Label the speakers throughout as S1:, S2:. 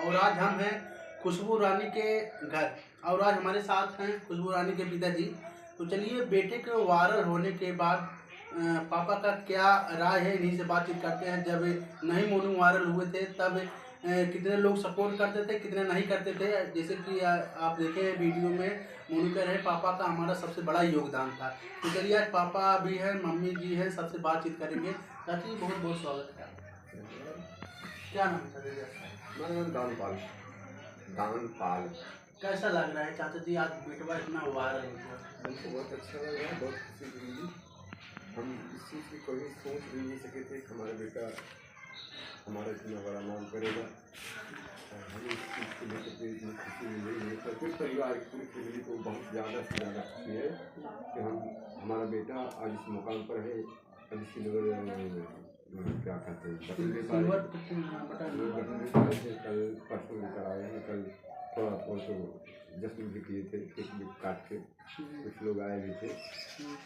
S1: और आज हम हैं खुशबू रानी के घर और आज हमारे साथ हैं खुशबू रानी के पिताजी। तो चलिए बेटे के वायरल होने के बाद पापा का क्या राय है इन्हीं से बातचीत करते हैं। जब नहीं मोनू वायरल हुए थे तब कितने लोग सपोर्ट करते थे कितने नहीं करते थे। जैसे कि आप देखे हैं वीडियो में मोनू कह रहे हैं पापा का हमारा सबसे बड़ा योगदान था। तो चलिए आज पापा भी हैं मम्मी जी हैं सबसे बातचीत करेंगे। चाची बहुत बहुत स्वागत है। क्या नाम था
S2: दानपाल। दानपाल
S1: कैसा लग रहा है चाचा जी आज बेटवा इतना वायरल हो गया?
S2: हमको बहुत अच्छा लग रहा है, बहुत खुशी मिली। हम इस चीज़ की कभी सोच भी नहीं सके थे कि हमारा बेटा हमारा इतना बड़ा नाम करेगा। और हमें इस चीज़ को लेकर के इतनी खुशी मिल रही है। प्रत्येक परिवार की पूरी फैमिली को बहुत ज़्यादा से ज़्यादा खुशी है कि हमारा बेटा आज इस मुकाम पर है। अब सिल्वर क्या कहते हैं बटन से कल परसों लेकर आए हैं। कल थोड़ा फोटो जश्न भी किए थे, केक भी काट के कुछ लोग आए भी थे।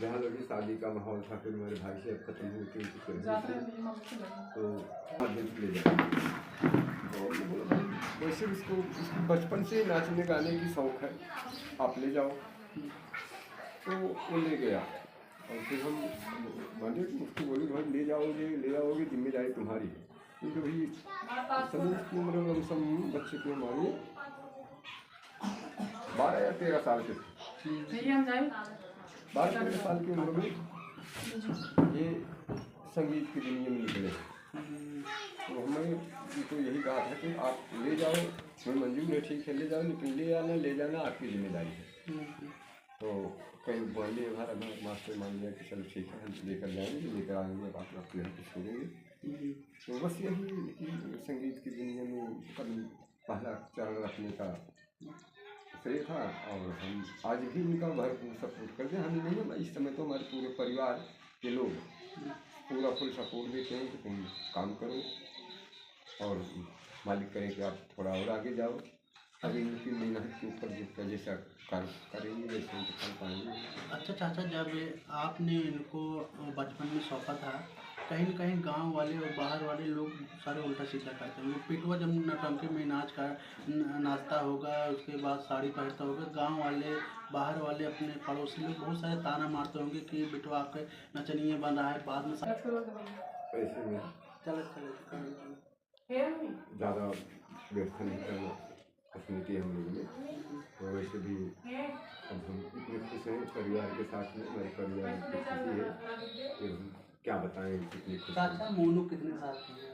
S2: जहाँ लगी शादी का माहौल था, फिर मेरे भाई से खत्म हुई थी तो ले जाए। वैसे उसको बचपन से नाचने गाने की शौक़ है, आप ले जाओ तो वो ले गया। और फिर हम माने उसको बोले भाई ले आओगे जिम्मेदारी तुम्हारी है। क्योंकि भाई सभी की उम्र में सब बच्चे को हमारे 12 या 13 साल के थे। 12-13 साल की उम्र में ये संगीत की दुनिया में निकले। तो हमने उनको यही कहा था कि आप ले जाओ, मैं मंजूर है ठीक है ले जाओ, लेकिन ले जाना आपकी जिम्मेदारी है। तो कहीं बोले हमारा मास्टर मान लिया कि चलो ठीक है हम लेकर जाएंगे, लेकर आएंगे, अब आप अपने यहाँ पे छोड़ेंगे। तो बस यही संगीत की दुनिया में कभी पहला चरण रखने का सही था। और हम आज भी उनका भरपूर सपोर्ट करते हैं। हम नहीं, इस समय तो हमारे पूरे परिवार के लोग पूरा फुल सपोर्ट देते हैं कि तुम काम करो और मालिक करें कि आप थोड़ा और आगे जाओ। अभी इनकी मेहनत के ऊपर जितना जैसा कार्य करेंगे वैसे उनको कर पाएंगे।
S1: अच्छा चाचा, जब आपने इनको बचपन में सौंपा था कहीं न कहीं गांव वाले और बाहर वाले लोग सारे उल्टा सीधा करते हैं। पिटवा जब नौटंकी में नाचता होगा, उसके बाद साड़ी पहनता होगा, गांव वाले बाहर वाले अपने पड़ोसी लोग बहुत सारे ताना मारते होंगे कि बिटवा आपके नचनिए बन रहा है। बाद में
S2: ऐसे में ज़्यादा व्यवस्था नहीं करना पसंद की हम लोगों ने। तो वैसे भी अब हम इतने खुश हैं परिवार के साथ में, हमारे परिवार की खुशी है कि हम क्या बताएं कितनी खुशी।
S1: चाचा मोनू कितने साल की है?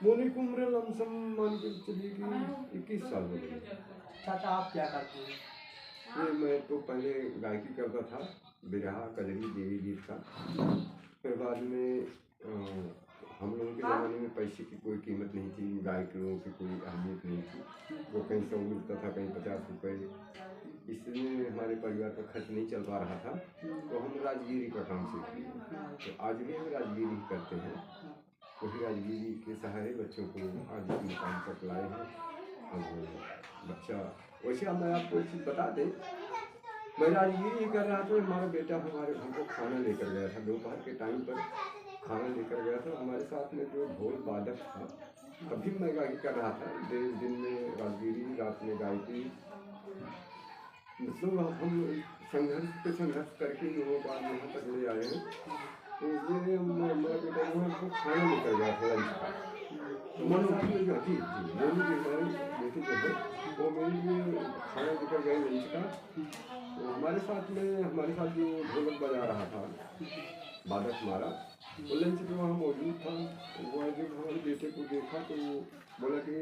S2: मोनू की उम्र लमसम मान के चलिए 21 साल हो गई।
S1: चाचा आप क्या करते हैं?
S2: ये मैं तो पहले गायकी करता था, बिरहा कजरी देवी गीत का। फिर बाद में हम लोगों के ज़माने में पैसे की कोई कीमत नहीं थी, गायक लोगों की कोई अहमियत नहीं थी। वो कहीं 100 मिलता था, कहीं 50 रुपये। इसमें हमारे परिवार का खर्च नहीं चल पा रहा था, तो हम राजगिरी का काम सीख लिए। तो आज भी हम राजगिरी ही करते हैं। वही राजगिरी के सहारे बच्चों को आज इस मुकाम तक लाए हैं। अब बच्चा वैसे मैं आपको एक चीज़ बता दें, मैं राजगिरी ही कर रहा था। हमारा बेटा हमको खाना लेकर गया था, दोपहर के टाइम पर खाना लेकर गया था। हमारे साथ में जो ढोल वादक था, अभी मैं गायकी कर रहा था, दिन में राजगिरी, रात में गायकी। मतलब हम संघर्ष करके लोगों को आज यहाँ तक ले आए हैं। तो इसलिए हमारा बेटा जो है वो खाना लेकर गया था लंच का। मोनू जो थी मोनू की हमारी बेटी जो है वो मेरे लिए खाना लेकर गए लंच का। तो हमारे साथ जो ढोलक बजा रहा था वादक हमारा, वो लंच में वहाँ मौजूद था। वो जब हमारे बेटे को देखा तो वो बोला कि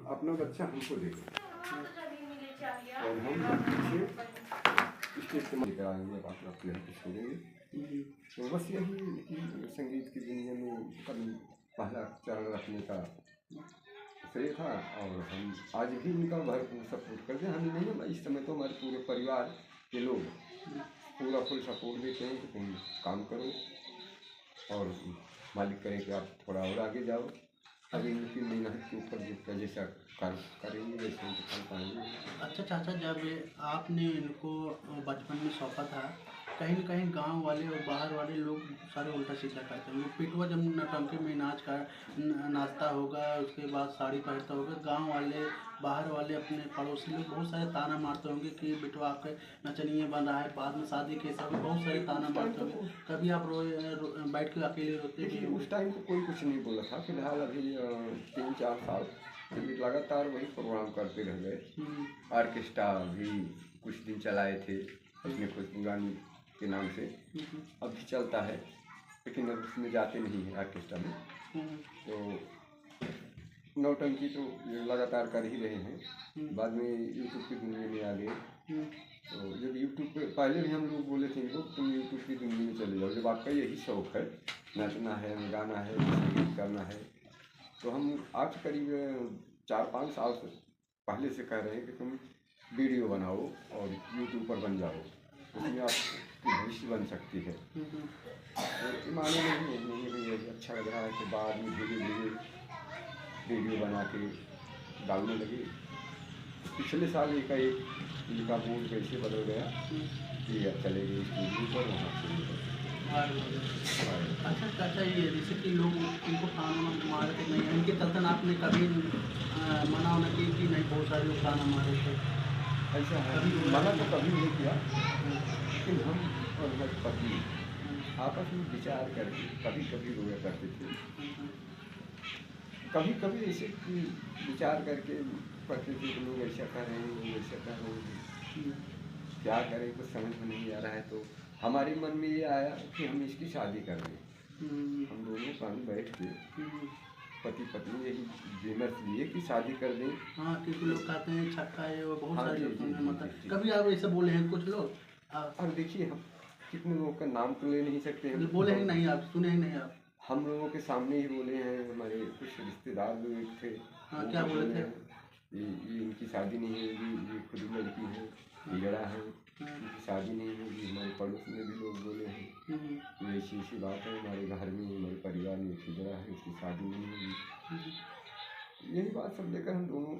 S2: अपना बच्चा हमको दे और हम स्टेज पर लेकर आएंगे, अब आप अपने यहाँ पे छोड़ेंगे। तो बस यही संगीत की दुनिया में कभी पहला चरण रखने का सही था। और हम आज भी उनका भरपूर सपोर्ट करते हैं। हम नहीं, इस समय तो हमारे पूरे परिवार के लोग पूरा फुल सपोर्ट देते हैं कि तुम काम करो और मालिक करें कि आप थोड़ा और आगे जाओ। अभी इनकी मेहनत के ऊपर जितना जैसा कार्य करेंगे वैसे उनको कर पाएंगे।
S1: अच्छा चाचा, जब आपने इनको बचपन में सौंपा था कहीं न कहीं गाँव वाले और बाहर वाले लोग सारे उल्टा सीधा करते हैं। वो पिटवा जब नौटंकी में नाचता होगा, उसके बाद साड़ी पहनता होगा, गाँव वाले बाहर वाले अपने पड़ोसी लोग बहुत सारे ताना मारते होंगे कि बिटवा आपके नचनिया बन रहा है, बाद में शादी कैसे होगी, बहुत सारे ताना
S2: उस टाइम
S1: मारते
S2: तो
S1: होंगे। कभी आप बैठ के अकेले रोते भी
S2: देखिए,
S1: होंगे?
S2: उस टाइम तो कोई कुछ नहीं बोला था। फिलहाल अभी 3-4 साल अभी लगातार वही प्रोग्राम करते रह गए।
S1: हम्म,
S2: ऑर्केस्ट्रा भी कुछ दिन चलाए थे अपने खुशबू रानी के नाम से,
S1: हम्म,
S2: अब भी चलता है, लेकिन अब उसमें जाते नहीं हैं ऑर्केस्ट्रा में।
S1: हम्म,
S2: तो नौटंकी तो ये लगातार कर ही रहे हैं। बाद में यूट्यूब की दुनिया में आ गए।
S1: हम्म,
S2: तो जब यूट्यूब पे पहले भी हम लोग बोले थे इनको, तुम यूट्यूब की दुनिया में चले जाओ, जब आपका यही शौक है, नचना है, गाना है, संगीत करना है, तो हम आज करीब 4-5 साल से पहले से कह रहे हैं कि तुम वीडियो बनाओ और यूट्यूब पर बन जाओ, उसमें आपकी भविष्य बन सकती है।
S1: हम्म,
S2: तो माने नहीं भी अच्छा लग रहा है कि बाद में धीरे धीरे वीडियो बना के डालने लगे। पिछले साल एक इनका मूड कैसे बदल गया कि अब चले गए स्टूडियो पर, वहाँ से
S1: अच्छा चाचा, ये जैसे कि लोग इनको ताना मारते नहीं हैं, इनके तथन आपने कभी मना होना कि नहीं, बहुत सारे लोग ताना मारे थे?
S2: ऐसा है, मना तो कभी नहीं किया, लेकिन हम और मेरे पत्नी आपस में विचार करके कभी कभी रोया करते थे। कभी कभी ऐसे कि विचार करके करते थे कि लोग ऐसा कर रहे हैं, लोग ऐसा कर रहे हैं, क्या करें, कुछ समझ में नहीं आ रहा है। तो हमारे मन में ये आया कि हम इसकी शादी कर दें। हम दोनों सामने बैठ के पति पत्नी यही विमर्श लिए कि शादी कर दें।
S1: हाँ, क्योंकि लोग कहते हैं छक्का है, वो बहुत
S2: हाँ,
S1: सारे
S2: जी,
S1: लोग
S2: जी,
S1: सुनने
S2: जी,
S1: मतलब
S2: जी, जी।
S1: कभी आप ऐसे बोले हैं कुछ लोग?
S2: और देखिए, हम कितने लोगों का नाम तो ले नहीं सकते हैं।
S1: बोले हैं नहीं, आप सुने हैं नहीं आप?
S2: हम लोगों के सामने ही बोले हैं। हमारे कुछ रिश्तेदार लोग थे।
S1: हाँ,
S2: वो
S1: क्या बोले थे?
S2: हैं, ये इनकी शादी नहीं होगी, ये खुद ही लड़की है, हिजड़ा है, इनकी शादी नहीं होगी। हमारे पड़ोस में भी लोग बोले हैं तो ऐसी बात है, हमारे घर में हमारे परिवार में एक हिजड़ा है, उसकी शादी नहीं होगी। यही बात सब लेकर हम दोनों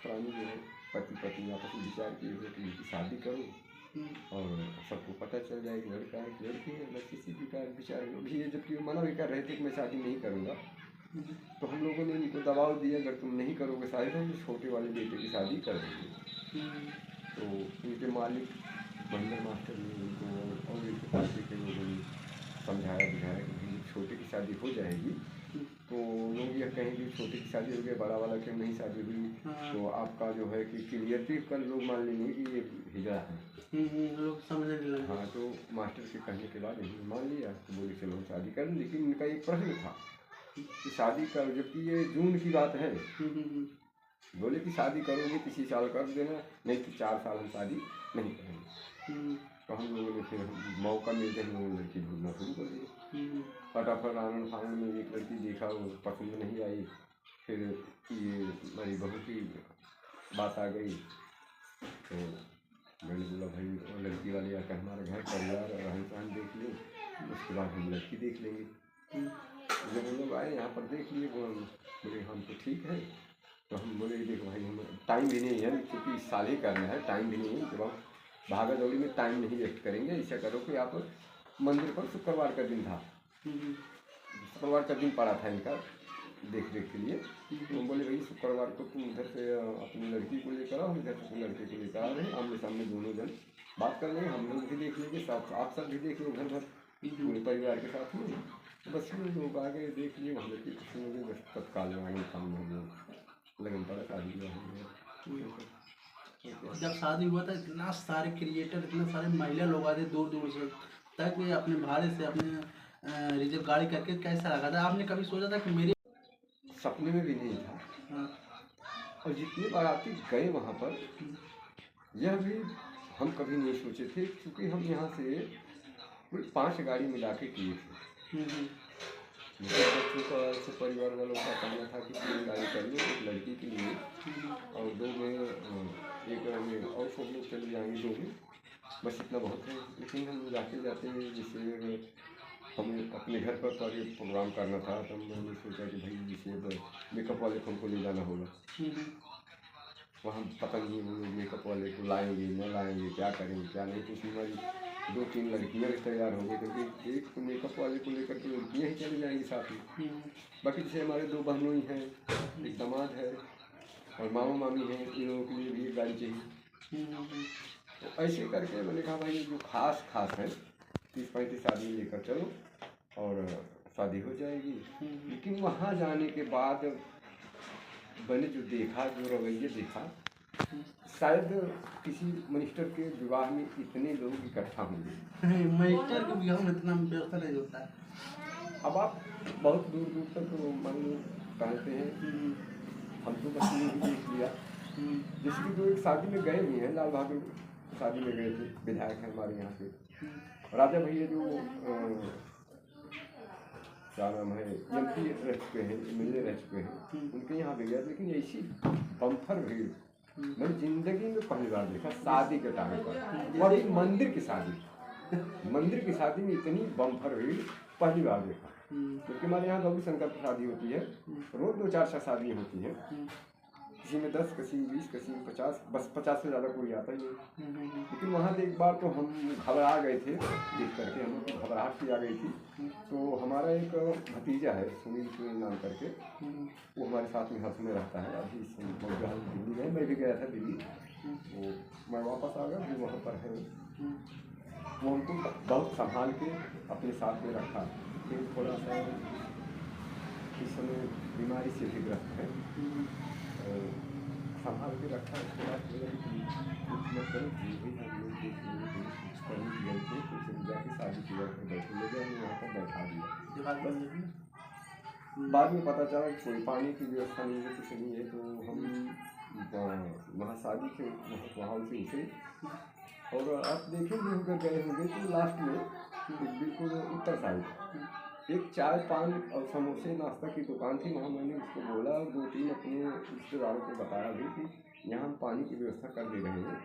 S2: प्राणी जो है पति पत्नी आपस में विचार किए हुए कि इनकी शादी करो और सबको पता चल जाएगी लड़का है कि लड़की है। बस किसी भी का विचार भी है, जबकि वो मना भी कर रहे थे कि मैं शादी नहीं करूँगा। तो हम लोगों ने इनको दबाव दिया, अगर तुम नहीं करोगे शादी तो हम छोटे वाले बेटे की शादी कर देंगे। तो इनके मालिक मंदिर मास्टर ने उनको और इनके पार्टी के लोगों ने समझाया बुझाया कि भाई छोटे की शादी हो जाएगी तो लोग यह कहेंगे छोटे की शादी हो गई, बड़ा वाला क्यों नहीं शादी हुई, तो आपका जो है कि क्लियरिटी कर लोग मान लेंगे कि ये हिजड़ा है।
S1: लोग समझने नहीं लगे।
S2: हाँ, तो मास्टर के कहने के बाद इन्होंने मान लिया, तो बोले चलो हम शादी कर लें। लेकिन इनका एक प्रश्न था कि शादी कर, जबकि ये जून की बात है, बोले कि शादी करोगे किसी साल कर देना, नहीं तो 4 साल हम शादी नहीं करेंगे। तो हम लोगों ने फिर मौका मिलते हम लोगों ने लड़की ढूंढना शुरू कर दिया। फटाफट आनंद फानंद में एक लड़की देखा, वो पसंद नहीं आई। फिर ये मेरी बहू की बात आ गई, तो मैंने बोला भाई और लड़की वाले आकर हमारा घर परिवार और रहन सहन देख लें, उसके बाद हम लड़की देख लेंगे। जब वो लोग आए यहाँ पर देख लिए, बोले हम तो ठीक है। तो हम बोले देखो भाई, हम टाइम भी नहीं है, क्योंकि इस साल ही करना है, टाइम भी नहीं है, जब हम भागा दौड़ी में टाइम नहीं वेस्ट करेंगे। ऐसा करो कि आप मंदिर पर शुक्रवार का दिन था, शुक्रवार का दिन पड़ा था इनका देख रेख के लिए। तो बोले भाई शुक्रवार को तुम इधर से अपनी लड़की को लेकर आओ, हम इधर से लड़के को लेकर आ रहे हैं, आमने सामने दोनों जन बात कर लेंगे, हम लोग भी देख लेंगे, साथ आप सब भी देख लो घर भर पूरे परिवार के साथ में। तो बस ये लोग आगे देख लिए, वहाँ लड़की खुशी हो गई, बस तत्काल में आगे सामने हम लोग लगन पड़ा, शादी हुआ हम लोग।
S1: जब शादी हुआ था इतना सारे क्रिएटर, इतने सारे महिला लोग आए थे दूर दूर से, तक ये अपने भाड़े से अपने रिजर्व गाड़ी करके, कैसा लगा था? आपने कभी सोचा था कि मेरे
S2: सपने में भी नहीं था। और जितने बाराती गए वहाँ पर, यह भी हम कभी नहीं सोचे थे, क्योंकि हम यहाँ से कोई 5 गाड़ी मिला के किए थे। बच्चों का ऐसे परिवार वालों का कहना था कि 3 गाड़ी कर लो, एक लड़की के लिए और 2 में एक में और सब लोग चले जाएंगे, 2 में बस इतना बहुत है। लेकिन हम जाते जाते जैसे हमें अपने घर पर प्रोग्राम करना था, तो हमने सोचा कि भाई जैसे मेकअप वाले को हमको ले जाना होगा। वहाँ पता नहीं वो लोग मेकअप वाले को लाएंगे न लाएंगे, क्या करेंगे क्या नहीं, तो उसमें हमारी 2-3 लड़कियाँ भी तैयार हो गई, क्योंकि एक मेकअप वाले को लेकर के लड़कियाँ ही चली जाएंगी साथ में। बाकी जैसे हमारे 2 बहनों ही हैं, एक दामाद है और मामा मामी हैं, इन लोगों के लिए भी एक गाड़ी चाहिए। तो ऐसे करके मैंने कहा भाई जो खास है 30-35 आदमी लेकर चलो और शादी हो जाएगी। लेकिन वहाँ जाने के बाद मैंने जो देखा, जो रवैया देखा, शायद किसी मिनिस्टर के विवाह में इतने लोग इकट्ठा होंगे।
S1: मिनिस्टर के विवाह में इतना व्यवस्था नहीं होता है।
S2: अब आप बहुत दूर दूर तक मान लो कहते हैं, हम तो बस ये ही देख लिया। जैसे कि जो एक शादी में गए हुए हैं, लाल बहादुर शादी में गए थे, विधायक हैं हमारे यहाँ से, राजा भैया जो क्या नाम है MP रह चुके हैं, MLA रह चुके हैं, उनके यहाँ भी गया। लेकिन ऐसी बम्फर भीड़ मैंने जिंदगी में पहली बार देखा शादी के टाइम पर, और एक मंदिर की शादी में इतनी बम्फर भीड़ पहली बार देखा। क्योंकि हमारे यहाँ गौरी शंकर की शादी होती है, रोज 2-4 शादियाँ होती हैं, किसी में 10, किसी में 20, किसी में 50, बस 50 से ज़्यादा कोई आता ही नहीं। लेकिन वहाँ एक बार तो हम घबरा गए थे देख करके, हम लोग को घबराहट सी आ गई थी। तो हमारा एक भतीजा है सुनील नाम करके, वो हमारे साथ में हंस में रहता है। अभी दिल्ली गए, मैं भी गया था दिल्ली, तो मैं वापस आ गया, वहाँ पर है वो हमको बहुत संभाल के अपने साथ में रखा। फिर थोड़ा सा इस समय बीमारी से भी ग्रस्त है, संभाल के रखा। उसके बाद कुछ मत करो, जाके शादी की जगह बैठे ले गए, वहाँ पर बैठा दिया। बाद में पता चला कि कोई पानी की व्यवस्था नहीं है, कुछ नहीं है। तो हम वहाँ शादी के वहाँ से उठे, और आप देखेंगे होकर गए होंगे तो लास्ट में बिल्कुल उत्तर साइड एक चाय पान और समोसे नाश्ता की दुकान थी। वहाँ मैंने उसको बोला और 2-3 अपने रिश्तेदारों को बताया भी कि यहाँ हम पानी की व्यवस्था कर दे रहे हैं,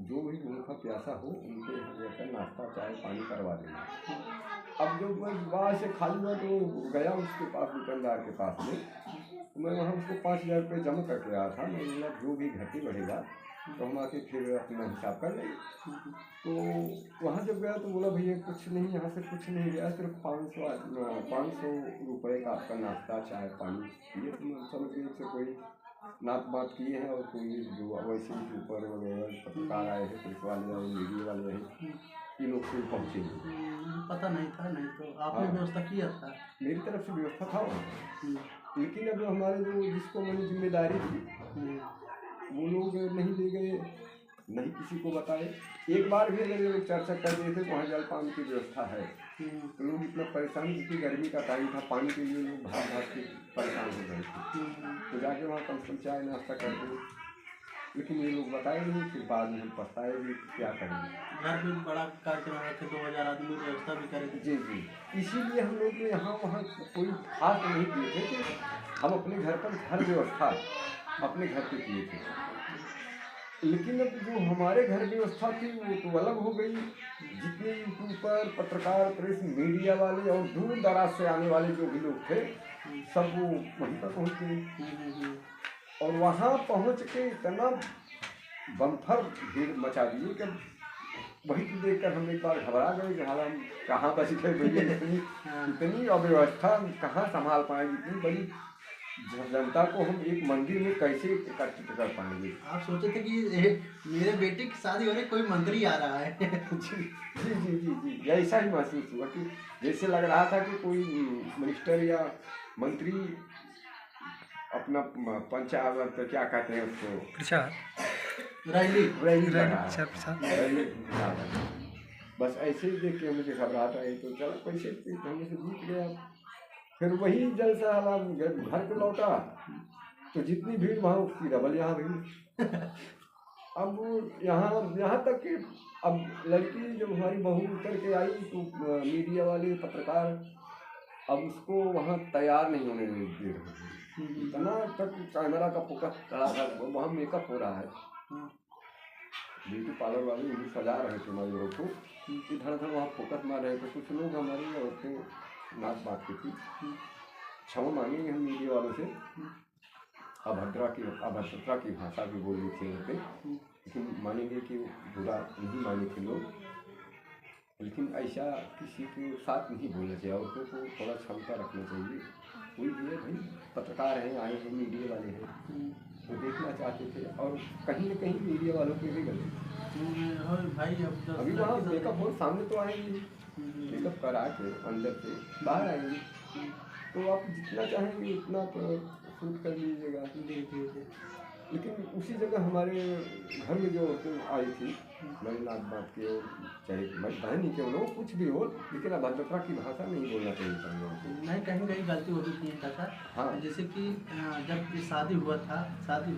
S2: जो भी भूखा प्यासा हो उनके यहाँ जाकर नाश्ता चाय पानी करवा देंगे। अब जब मैं वहाँ से खाली हुआ तो गया उसके पास, दुकानदार के पास में, तो मैं वहाँ उसको 5,000 रुपये जमा करके आया था। मैं बोला जो भी घटे बढ़ेगा तो हम आके फिर अपना हिसाब कर लेंगे। तो वहाँ जब गया तो बोला भैया कुछ नहीं, यहाँ से कुछ नहीं गया, सिर्फ 500 रुपये का आपका नाश्ता चाय पानी। ये तो समझ गए से कोई नात बात किए हैं, और कोई जो वैसे ही ऊपर वगैरह पत्रकार आए हैं, पुलिस वाले आए, मीडिया वाले आए, ये लोग कोई पहुँचे नहीं।
S1: पता नहीं था, नहीं तो आपने व्यवस्था किया था?
S2: मेरी तरफ से व्यवस्था था वहाँ। लेकिन अब हमारे जो जिसको मैंने जिम्मेदारी दी वो लोग नहीं ले गए, नहीं किसी को बताए। एक बार भी अगर लोग चर्चा कर रहे थे तो वहाँ जलपान की व्यवस्था है, तो लोग इतना परेशान, क्योंकि गर्मी का टाइम था, पानी के लिए लोग भाग के परेशान हो गए थे। तो जाके वहाँ कम से कम चाय नाश्ता करते, लेकिन ये लोग बताए नहीं। फिर बाद में हम पछताए भी, क्या करेंगे।
S1: घर में बड़ा कार्यक्रम रखे, 2000 आदमी व्यवस्था भी करेंगे।
S2: जी जी, इसीलिए हम लोग ने यहाँ वहाँ कोई खास नहीं किए थे कि हम अपने घर पर घर व्यवस्था अपने घर पे किए थे। लेकिन अब जो हमारे घर व्यवस्था थी वो तो अलग हो गई। जितने यूट्यूबर, पत्रकार, प्रेस, मीडिया वाले और दूर दराज से आने वाले जो भी लोग थे, सब वो वहीं पर पहुँच गए। और वहाँ पहुँच के इतना बम्फर भीड़ मचा दिए कि वही तो देखकर हम एक बार घबरा गए कि हालांकि हम कहाँ बच गए भैया, इतनी अव्यवस्था कहाँ संभाल पाएंगे, इतनी बड़ी जनता को हम एक मंदिर में कैसे एकत्रित कर पाएंगे।
S1: आप सोचे थे कि मेरे बेटे की शादी हो रही, कोई मंत्री आ रहा है।
S2: जी जी जी जी जी, ऐसा ही महसूस हुआ कि जैसे लग रहा था कि कोई मिनिस्टर या मंत्री अपना पंचायत क्या कहते हैं उसको, रैली बस ऐसे ही देख के मुझे घबराहट आई। तो चलो कैसे हमने से जीत गया। फिर वही जैसा हम घर पे लौटा तो जितनी भीड़ वहाँ उसकी डबल यहाँ भीड़। अब यहाँ तक कि अब लड़की जब हमारी बहू उतर के आई तो मीडिया वाले पत्रकार अब उसको वहाँ तैयार नहीं होने दे रहे थे। इतना तक कैमरा का फोकस करा था, वहाँ मेकअप हो रहा है, ब्यूटी पार्लर वाले उन्हें सजा रहे थे हमारे लोगों को, इधर उधर वहाँ फोकस मार रहे थे। कुछ लोग हमारी औरतें नाच बात की थी, क्षमा मांगेंगे हम मीडिया वालों से, अभद्रता की भाषा भी बोल रही थी उनपे, लेकिन मानेंगे कि बुरा नहीं माने थे लोग। लेकिन ऐसा किसी के साथ नहीं बोलना चाहिए, औरतों को थोड़ा क्षमता रखना चाहिए। कोई भी है भाई, पत्रकार हैं, आए हैं, मीडिया वाले हैं, वो देखना चाहते थे और कहीं न कहीं मीडिया वालों की भी गलती।
S1: और भाई अब तो
S2: अभी वहाँ मेकअप हो सामने तो आएंगे, मेकअप करा के अंदर से बाहर आएंगे, तो आप जितना चाहेंगे उतना शूट कर लीजिएगा। लेकिन उसी जगह हमारे घर में जो औरतें आई थी, मेरी नाक बात के और चाहे मेरी बहन ही क्यों ना हो, कुछ भी हो, लेकिन अभद्रता की भाषा नहीं बोलना चाहिए था लोगों को।
S1: नहीं, कहीं कहीं गलती होती थी चाचा।
S2: हाँ।
S1: जैसे कि जब ये शादी हुआ था, शादी